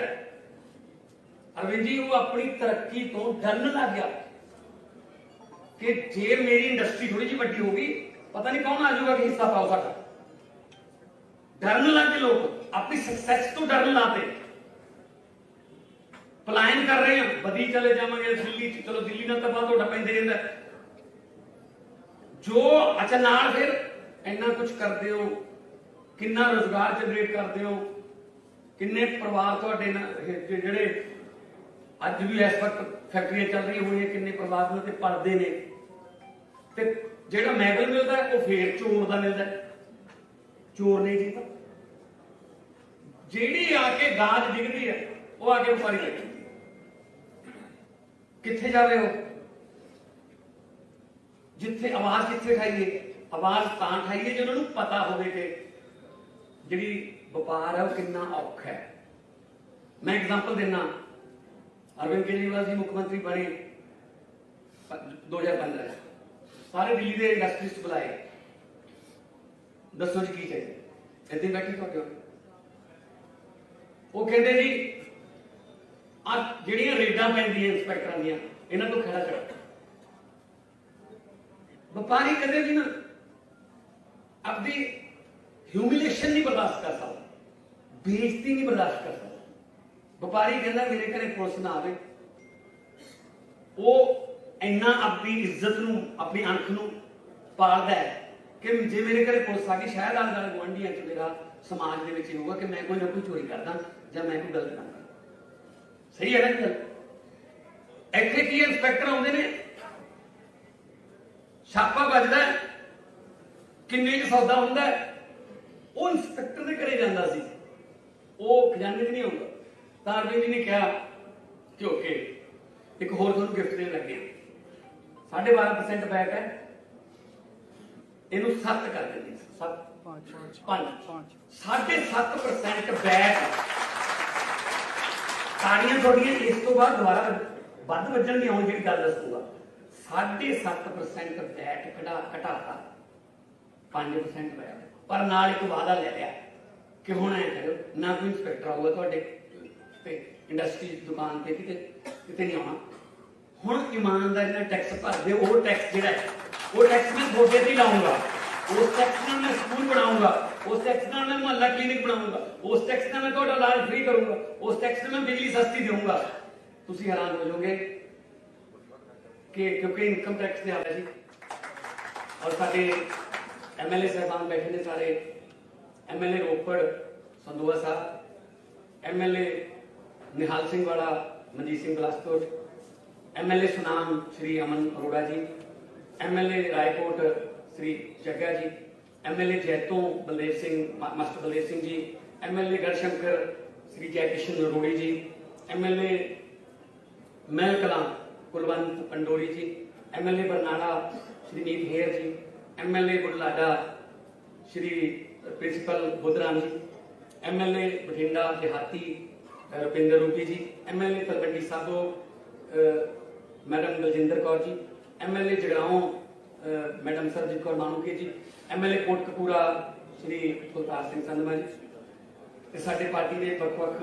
अरविंद जी वो अपनी तरक्की तो डरन लग गया कि जे मेरी इंडस्ट्री थोड़ी जी वड्डी होगी पता नहीं कौन आ जाऊगा कि हिस्सा पाओ साडा। डरन लग गए लोग, अपनी सक्सैस तो डरन लाते। ਪਲਾਇਨ ਕਰ ਰਹੇ ਹਾਂ, ਵਧੀ ਚਲੇ ਜਾਵਾਂਗੇ ਦਿੱਲੀ ਚ। ਚਲੋ ਦਿੱਲੀ ਨਾਲ ਤਾਂ ਬਾਅਦ ਤੁਹਾਡਾ ਪੈਂਦੇ ਰਹਿੰਦਾ ਜੋ। ਅੱਛਾ, ਨਾਲ ਫਿਰ ਇੰਨਾ ਕੁਝ ਕਰਦੇ ਹੋ, ਕਿੰਨਾ ਰੋਜ਼ਗਾਰ ਜਨਰੇਟ ਕਰਦੇ ਹੋ, ਕਿੰਨੇ ਪਰਿਵਾਰ ਤੁਹਾਡੇ ਜਿਹੜੇ ਅੱਜ ਵੀ ਇਸ ਵਕਤ ਫੈਕਟਰੀਆਂ ਚੱਲ ਰਹੀਆਂ ਹੋਣੀਆਂ, ਕਿੰਨੇ ਪਰਿਵਾਰ ਉਹਨਾਂ ਤੇ ਪੜਦੇ ਨੇ। ਤੇ ਜਿਹੜਾ ਮੈਡਲ ਮਿਲਦਾ ਉਹ ਫੇਰ ਚੋਰ ਦਾ ਮਿਲਦਾ। ਚੋਰ ਨਹੀਂ ਜੀ, ਜਿਹੜੀ ਆ ਕੇ ਦਾਜ ਡਿੱਗਦੀ ਹੈ ਉਹ ਆ ਕੇ ਵਪਾਰੀ ਲੈ ਕਿੱਥੇ ਜਾਵੇ ਉਹ? ਜਿੱਥੇ ਆਵਾਜ਼ ਕਿੱਥੇ ਉਠਾਈਏ? ਆਵਾਜ਼ ਤਾਂ ਉਠਾਈਏ ਜੇ ਉਹਨਾਂ ਨੂੰ ਪਤਾ ਹੋਵੇ ਕਿ ਜਿਹੜੀ ਵਪਾਰ ਹੈ ਉਹ ਕਿੰਨਾ ਔਖਾ ਹੈ। ਮੈਂ ਐਗਜ਼ਾਮਪਲ ਦੇਣਾ, ਅਰਵਿੰਦ ਕੇਜਰੀਵਾਲ ਜੀ ਮੁੱਖ ਮੰਤਰੀ ਬਣੇ 2015 ਸਾਰੇ ਦਿੱਲੀ ਦੇ ਇੰਡਸਟਰੀਜ਼ ਬੁਲਾਏ, ਦੱਸੋ ਜੀ ਕੀ ਚਾਹੀਦਾ? ਏਦਾਂ ਬੈਠੀ ਤੁਹਾਡੇ ਉਹ ਕਹਿੰਦੇ ਜੀ ਆ ਜਿਹੜੀਆਂ ਰੇਡਾਂ ਪੈਂਦੀਆਂ ਇੰਸਪੈਕਟਰਾਂ ਦੀਆਂ ਇਹਨਾਂ ਤੋਂ ਖੜਾ ਕਰੋ। ਵਪਾਰੀ ਕਹਿੰਦੇ ਜੀ ਨਾ ਆਪਦੀ ਹਿਊਮਿਲੇਸ਼ਨ ਨਹੀਂ ਬਰਦਾਸ਼ਤ ਕਰ ਸਕਦਾ, ਬੇਇੱਜ਼ਤੀ ਨਹੀਂ ਬਰਦਾਸ਼ਤ ਕਰ ਸਕਦਾ। ਵਪਾਰੀ ਕਹਿੰਦਾ ਮੇਰੇ ਘਰੇ ਪੁਲਿਸ ਨਾ ਆਵੇ। ਉਹ ਇੰਨਾ ਆਪਣੀ ਇੱਜ਼ਤ ਨੂੰ, ਆਪਣੀ ਅੱਖ ਨੂੰ ਪਾਲਦਾ ਹੈ ਕਿ ਜੇ ਮੇਰੇ ਘਰੇ ਪੁਲਿਸ ਆ ਗਈ ਸ਼ਾਇਦ ਆਲੇ ਦੁਆਲੇ ਗੁਆਂਢੀਆਂ ਚ ਮੇਰਾ ਸਮਾਜ ਦੇ ਵਿੱਚ ਹੋਊਗਾ ਕਿ ਮੈਂ ਕੋਈ ਨਾ ਕੋਈ ਚੋਰੀ ਕਰਦਾ ਜਾਂ ਮੈਂ ਕੋਈ ਗਲਤ ਕੰਮ ਕਰਦਾ। ਸਹੀ ਹੈ ਨਾ ਗੱਲ? ਇੱਥੇ ਕੀ ਇੰਸਪੈਕਟਰ ਆਉਂਦੇ ਨੇ, ਛਾਪਾ ਵੱਜਦਾ, ਕਿੰਨੇ ਚ ਸੌਦਾ ਹੁੰਦਾ, ਉਹ ਇੰਸਪੈਕਟਰ ਦੇ ਘਰੇ ਜਾਂਦਾ ਸੀ, ਉਹ ਖਜ਼ਾਨੇ ਚ ਨਹੀਂ ਆਉਂਦਾ। ਤਾਂ ਅਰਵਿੰਦ ਜੀ ਨੇ ਕਿਹਾ ਕਿ ਓਕੇ ਇੱਕ ਹੋਰ ਤੁਹਾਨੂੰ ਗਿਫਟ ਦੇਣ ਲੱਗੇ ਆ, 12.5% ਬੈਕ ਹੈ, ਇਹਨੂੰ 7 ਕਰ ਦਿੰਦੇ। 7.5% ਬੈਕ। ਤਾੜੀਆਂ ਤੁਹਾਡੀਆਂ ਇਸ ਤੋਂ ਬਾਅਦ ਦੁਬਾਰਾ ਵੱਧ ਵੱਜਣ ਨਹੀਂ ਆਉਣ, ਜਿਹੜੀ ਗੱਲ ਦੱਸੂਗਾ। 7.5% ਬੈਕ ਘਟਾਤਾ, 5% ਬੈਕ। ਪਰ ਨਾਲ ਇੱਕ ਵਾਅਦਾ ਲੈ ਲਿਆ ਕਿ ਹੁਣ ਐ ਕਰੋ ਨਾ ਕੋਈ ਇੰਸਪੈਕਟਰ ਆਊਗਾ ਤੁਹਾਡੇ ਤੇ ਇੰਡਸਟਰੀ ਦੁਕਾਨ ਤੇ ਕਿਤੇ ਨਹੀਂ ਆਉਣਾ। ਹੁਣ ਇਮਾਨਦਾਰੀ ਨਾਲ ਟੈਕਸ ਭਰਦੇ। ਉਹ ਟੈਕਸ ਜਿਹੜਾ ਹੈ ਉਹ ਟੈਕਸ ਮੈਂ ਤੁਹਾਡੇ ਤੇ ਲਾਉਂਗਾ, ਉਸ ਟੈਕਸ ਨਾਲ ਮੈਂ ਸਕੂਲ ਬਣਾਉਂਗਾ, ਉਸ ਟੈਕਸ ਨਾਲ ਮੈਂ ਮੁਹੱਲਾ ਕਲੀਨਿਕ ਬਣਾਉਂਗਾ, ਉਸ ਟੈਕਸ ਨਾਲ ਮੈਂ ਤੁਹਾਡਾ ਇਲਾਜ ਫ੍ਰੀ ਕਰੂੰਗਾ, ਉਸ ਟੈਕਸ ਨਾਲ ਮੈਂ ਬਿਜਲੀ ਸਸਤੀ ਦੇਵਾਂਗਾ। ਤੁਸੀਂ ਹੈਰਾਨ ਹੋ ਜਾਓਗੇ ਕਿ ਕਿਉਂਕਿ ਇਨਕਮ ਟੈਕਸ ਨੇ ਆਇਆ ਜੀ। ਔਰ ਸਾਡੇ ਐਮਐਲਏ ਸਾਹਿਬਾਨ ਬੈਠੇ ਨੇ ਸਾਰੇ, ਐਮਐਲਏ ਰੋਪੜ ਸੰਦੋਆ ਸਾਹਿਬ, ਐਮਐਲਏ ਨਿਹਾਲ ਸਿੰਘ ਵਾਲਾ ਮਨਜੀਤ ਸਿੰਘ ਬਲਾਸਪੁਰ, ਐਮਐਲਏ ਸੁਨਾਮ ਸ਼੍ਰੀ ਅਮਨ ਅਰੋੜਾ ਜੀ, ਐਮਐਲਏ ਰਾਏਕੋਟ श्री जग्गा जी, MLA जैतों Baldev Singh master Baldev Singh ji, MLA Garhshankar Shri Jaikishan नरोड़ी जी, एमएलए महल कलां कुलवंत पंडोरी जी, एमएलए बरनाला श्री मीत हेर जी, एमएलए बुढलाडा श्री प्रिंसिपल बुद्धराम जी, एमएलए बठिंडा देहाती रुपिंदर रूपी जी, MLA Talwandi Sabo madam Daljinder Kaur ji, MLA Jagraon madam Sarjit Kaur मानूके जी, एमएलए कोटकपूरा श्री कुलतार सिंह संधमा जी। साडे पार्टी के ਵੱਖ-ਵੱਖ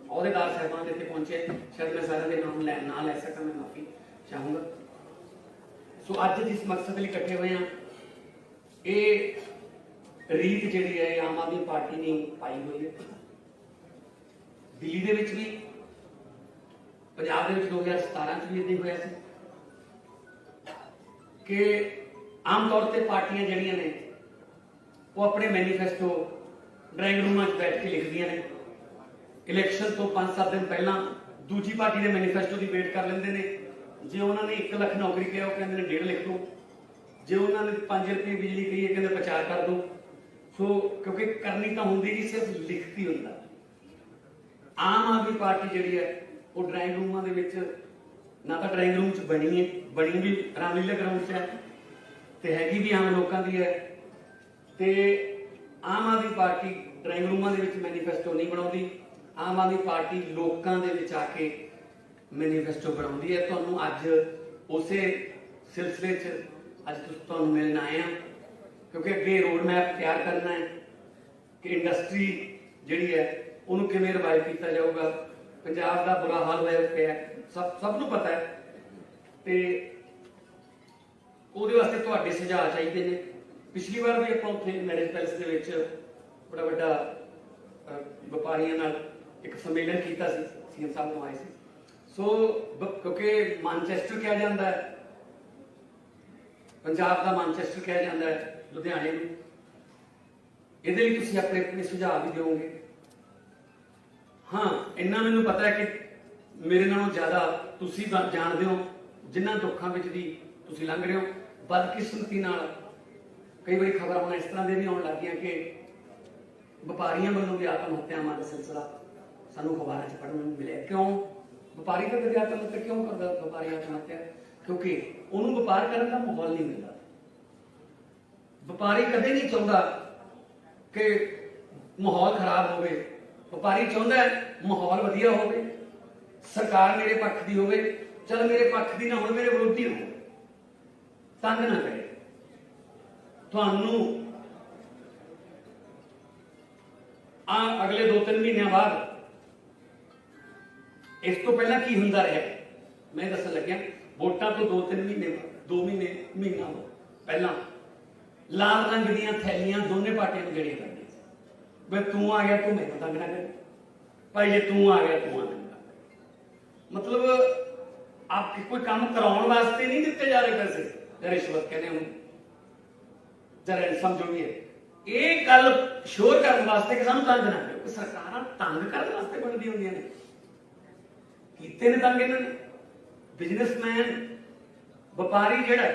अहुदेदार साहबान इत्थे पहुंचे, शायद मैं सारे नाम ना लै सकां, मैं माफी चाहूँगा। सो अज जिस मकसद लिए इकट्ठे हुए हैं, ये रीत जिहड़ी है आम आदमी पार्टी ने पाई हुई है। दिल्ली दे विच भी, पंजाब दे विच 2017 च भी इदां ही होया सी कि आम तौर पर पार्टियां जड़ियां ने वो अपने मैनीफेस्टो ड्राइंग रूमां बैठ के लिखदियां ने। इलैक्शन तो 5-7 दिन पहला दूजी पार्टी के मैनीफेस्टो की वेट कर लेंदे ने। जे उन्होंने 1 लाख नौकरी कहा वो कहते हैं 1.5 लिख दो, जे उन्होंने 5 रुपये बिजली कही है कहते प्रचार कर दो। सो क्योंकि करनी तो होंगी नहीं, सिर्फ लिखती होंदा। आम आदमी पार्टी जी है वो ड्राइंग रूमां दे विच ना तो ड्राइंग रूम च बनी है, बनी भी रामलीला ग्राउंड च है ते हैगी भी आम लोगों की है। ते आम आदमी पार्टी ड्राइंग रूमां दे विच मैनीफेस्टो नहीं बनाउंदी, आम आदमी पार्टी लोगों दे विच आके मैनीफेस्टो बनाउंदी है। तुहानूं अज उसे सिलसिले च अज तुहानूं मिलण आए हैं क्योंकि अगे रोड मैप तैयार करना है कि इंडस्ट्री जिहड़ी है उहनूं किवें रिवाइव कीता जाऊगा। पंजाब दा बुरा हाल होया पिया, सबनूं पता है, ते ਉਹਦੇ ਵਾਸਤੇ ਤੁਹਾਡੇ ਸੁਝਾਅ ਚਾਹੀਦੇ ਨੇ। ਪਿਛਲੀ ਵਾਰ ਵੀ ਆਪਾਂ ਉੱਥੇ ਮੈਰਿਜ ਪੈਲਸ ਦੇ ਵਿੱਚ ਬੜਾ ਵੱਡਾ ਵਪਾਰੀਆਂ ਨਾਲ ਇੱਕ ਸੰਮੇਲਨ ਕੀਤਾ ਸੀ। ਸੀਐਮ ਸਾਹਿਬ ਨੂੰ ਆਏ ਸੀ। ਸੋ ਕਿਉਂਕਿ ਮਾਨਚੈਸਟਰ ਕਿਹਾ ਜਾਂਦਾ ਹੈ, ਪੰਜਾਬ ਦਾ ਮਾਨਚੈਸਟਰ ਕਿਹਾ ਜਾਂਦਾ ਹੈ ਲੁਧਿਆਣੇ ਨੂੰ, ਇਹਦੇ ਲਈ ਤੁਸੀਂ ਆਪਣੇ ਆਪਣੇ ਸੁਝਾਅ ਵੀ ਦਿਓਗੇ। ਹਾਂ, ਇੰਨਾ ਮੈਨੂੰ ਪਤਾ ਹੈ ਕਿ ਮੇਰੇ ਨਾਲੋਂ ਜ਼ਿਆਦਾ ਤੁਸੀਂ ਜਾਣਦੇ ਹੋ ਜਿਨ੍ਹਾਂ ਦੁੱਖਾਂ ਵਿੱਚ ਦੀ ਤੁਸੀਂ ਲੰਘ ਰਹੇ ਹੋ। ਬਦਕਿਸਮਤੀ ਨਾਲ ਕਈ ਵਾਰੀ ਖਬਰਾਂ ਹੁਣ ਇਸ ਤਰ੍ਹਾਂ ਦੀਆਂ ਵੀ ਆਉਣ ਲੱਗ ਗਈਆਂ ਕਿ ਵਪਾਰੀਆਂ ਵੱਲੋਂ ਵੀ ਆਤਮ ਹੱਤਿਆਵਾਂ ਦਾ ਸਿਲਸਿਲਾ ਸਾਨੂੰ ਅਖਬਾਰਾਂ 'ਚ ਪੜ੍ਹਨ ਨੂੰ ਮਿਲਿਆ। ਕਿਉਂ? ਵਪਾਰੀ ਤਾਂ ਕਦੇ ਆਤਮ ਹੱਤਿਆ ਕਿਉਂ ਕਰਦਾ? ਵਪਾਰੀ ਆਤਮ ਹੱਤਿਆ ਕਿਉਂਕਿ ਉਹਨੂੰ ਵਪਾਰ ਕਰਨ ਦਾ ਮਾਹੌਲ ਨਹੀਂ ਮਿਲਦਾ। ਵਪਾਰੀ ਕਦੇ ਨਹੀਂ ਚਾਹੁੰਦਾ ਕਿ ਮਾਹੌਲ ਖਰਾਬ ਹੋਵੇ। ਵਪਾਰੀ ਚਾਹੁੰਦਾ ਹੈ ਮਾਹੌਲ ਵਧੀਆ ਹੋਵੇ, ਸਰਕਾਰ ਮੇਰੇ ਪੱਖ ਦੀ ਹੋਵੇ। ਚਲ ਮੇਰੇ ਪੱਖ ਦੀ ਨਾ ਹੋਵੇ, ਮੇਰੇ ਵਿਰੋਧੀ ਹੋਵੇ, ਤੰਗ ਨਾ ਕਰੇ। ਤੁਹਾਨੂੰ ਅਗਲੇ 2-3 ਮਹੀਨਿਆਂ ਬਾਅਦ ਇਸ ਤੋਂ ਪਹਿਲਾਂ ਕੀ ਹੁੰਦਾ ਰਿਹਾ ਮੈਂ ਦੱਸਣ ਲੱਗਿਆ। ਵੋਟਾਂ ਤੋਂ 2-3 ਮਹੀਨਾ ਪਹਿਲਾਂ ਲਾਲ ਰੰਗ ਦੀਆਂ ਥੈਲੀਆਂ ਦੋਨੇ ਪਾਰਟੀਆਂ ਨੂੰ ਜਿਹੜੀਆਂ ਕਰਦੀਆਂ ਸੀ, ਬਈ ਤੂੰ ਆ ਗਿਆ ਤੂੰ ਮੈਨੂੰ ਤੰਗ ਨਾ ਕਰ, ਭਾਈ ਜੇ ਤੂੰ ਆ ਗਿਆ ਤੂੰ ਆ ਮੈਨੂੰ ਤੰਗ ਕਰ। ਮਤਲਬ ਆਪ ਕੋਈ ਕੰਮ ਕਰਾਉਣ ਵਾਸਤੇ ਨਹੀਂ ਦਿੱਤੇ ਜਾ ਰਹੇ ਪੈਸੇ, ਰਿਸ਼ਵਤ ਕਹਿੰਦੇ ਹੁਣ ਜਰਾ ਸਮਝੋ ਵੀ ਇਹ ਗੱਲ ਸ਼ੋਰ ਕਰਨ ਵਾਸਤੇ ਕਿ ਸਾਨੂੰ ਤੰਗ ਨਾ ਕਰੋ। ਸਰਕਾਰਾਂ ਤੰਗ ਕਰਨ ਵਾਸਤੇ ਬਣਦੀਆਂ ਹੁੰਦੀਆਂ ਨੇ। ਕੀਤੇ ਨੇ ਤੰਗ ਇਹਨਾਂ ਨੇ। ਬਿਜ਼ਨਸਮੈਨ ਵਪਾਰੀ ਜਿਹੜਾ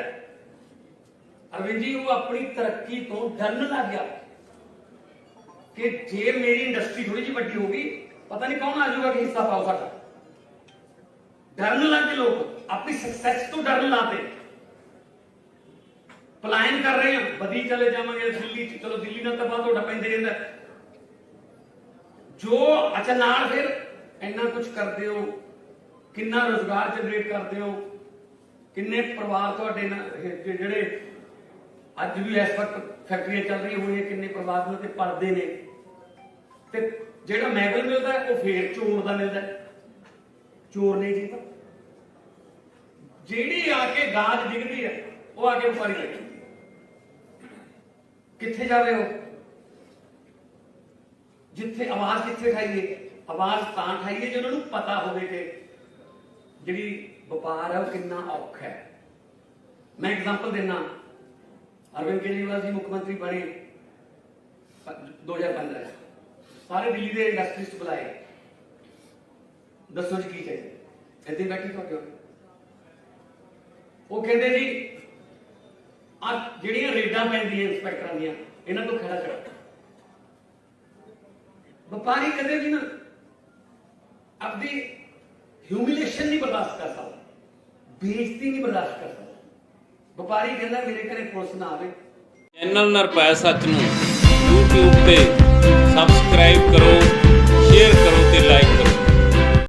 ਅਰਵਿੰਦ ਜੀ ਉਹ ਆਪਣੀ ਤਰੱਕੀ ਤੋਂ ਡਰਨ ਲੱਗ ਗਿਆ ਕਿ ਜੇ ਮੇਰੀ ਇੰਡਸਟਰੀ ਥੋੜੀ ਜਿਹੀ ਵੱਡੀ ਹੋ ਗਈ ਪਤਾ ਨਹੀਂ ਕੌਣ ਆ ਜਾਊਗਾ ਕਿ ਹਿੱਸਾ ਪਾਓ ਸਾਡਾ। ਡਰਨ ਲੱਗ ਗਏ ਲੋਕ, ਆਪਣੀ ਸਕਸੈਸ ਤੋਂ ਡਰਨ ਲੱਗ ਪਏ। ਪਲਾਇਨ ਕਰ ਰਹੇ ਹਾਂ, ਵਧੀ ਚਲੇ ਜਾਵਾਂਗੇ ਦਿੱਲੀ ਚ। ਚਲੋ ਦਿੱਲੀ ਨਾਲ ਤਾਂ ਬਾਅਦ ਤੁਹਾਡਾ ਪੈਂਦੇ ਰਹਿੰਦਾ ਜੋ। ਅੱਛਾ, ਨਾਲ ਫਿਰ ਇੰਨਾ ਕੁਝ ਕਰਦੇ ਹੋ, ਕਿੰਨਾ ਰੋਜ਼ਗਾਰ ਜਨਰੇਟ ਕਰਦੇ ਹੋ, ਕਿੰਨੇ ਪਰਿਵਾਰ ਤੁਹਾਡੇ ਜਿਹੜੇ ਅੱਜ ਵੀ ਇਸ ਵਕਤ ਫੈਕਟਰੀਆਂ ਚੱਲ ਰਹੀਆਂ ਹੋਣੀਆਂ, ਕਿੰਨੇ ਪਰਿਵਾਰ ਉਹਨਾਂ ਤੇ ਪਲਦੇ ਨੇ। ਤੇ ਜਿਹੜਾ ਮੈਗਲ ਮਿਲਦਾ ਉਹ ਫੇਰ ਚੋਰ ਦਾ ਮਿਲਦਾ। ਚੋਰ ਨਹੀਂ ਜੀ, ਤਾਂ ਜਿਹੜੀ ਆ ਕੇ ਗਾਜ ਡਿੱਗਦੀ ਹੈ ਉਹ ਆ ਕੇ ਵਪਾਰੀ ਲੱਗੀ। ਕਿੱਥੇ ਜਾਵੇ ਉਹ? ਜਿੱਥੇ ਆਵਾਜ਼ ਕਿੱਥੇ ਖਾਈਏ? ਆਵਾਜ਼ ਤਾਂ ਖਾਈਏ ਜੇ ਉਹਨਾਂ ਨੂੰ ਪਤਾ ਹੋਵੇ ਕਿ ਜਿਹੜੀ ਵਪਾਰ ਹੈ ਉਹ ਕਿੰਨਾ ਔਖਾ ਹੈ। ਮੈਂ ਐਗਜ਼ਾਮਪਲ ਦੇਣਾ, ਅਰਵਿੰਦ ਕੇਜਰੀਵਾਲ ਜੀ ਮੁੱਖ ਮੰਤਰੀ ਬਣੇ 2015 ਸਾਰੇ ਦਿੱਲੀ ਦੇ ਇੰਡਸਟਰੀਜ਼ ਬੁਲਾਏ, ਦੱਸੋ ਜੀ ਕੀ ਚਾਹੀਦਾ? ਇੱਥੇ ਬੈਠੀ ਤੁਹਾਡੇ ਉਹ ਕਹਿੰਦੇ ਜੀ ਆ ਜਿਹੜੀਆਂ ਰੇਡਾਂ ਪੈਂਦੀਆਂ ਇੰਸਪੈਕਟਰਾਂ ਦੀਆਂ ਇਹਨਾਂ ਤੋਂ ਖੜਾ ਕਰਾ। ਵਪਾਰੀ ਕਦੇ ਵੀ ਨਾ ਆਪਦੀ ਹਿਊਮਿਲੇਸ਼ਨ ਨਹੀਂ ਬਰਦਾਸ਼ਤ ਕਰ ਸਕਦਾ, ਬੇਇੱਜ਼ਤੀ ਨਹੀਂ ਬਰਦਾਸ਼ਤ ਕਰ ਸਕਦਾ। ਵਪਾਰੀ ਕਹਿੰਦਾ ਮੇਰੇ ਘਰੇ ਪੁਲਿਸ ਨਾ ਆਵੇ। ਚੈਨਲ ਨਿਰਭੈ ਸੱਚ ਨੂੰ YouTube ਤੇ ਸਬਸਕ੍ਰਾਈਬ ਕਰੋ।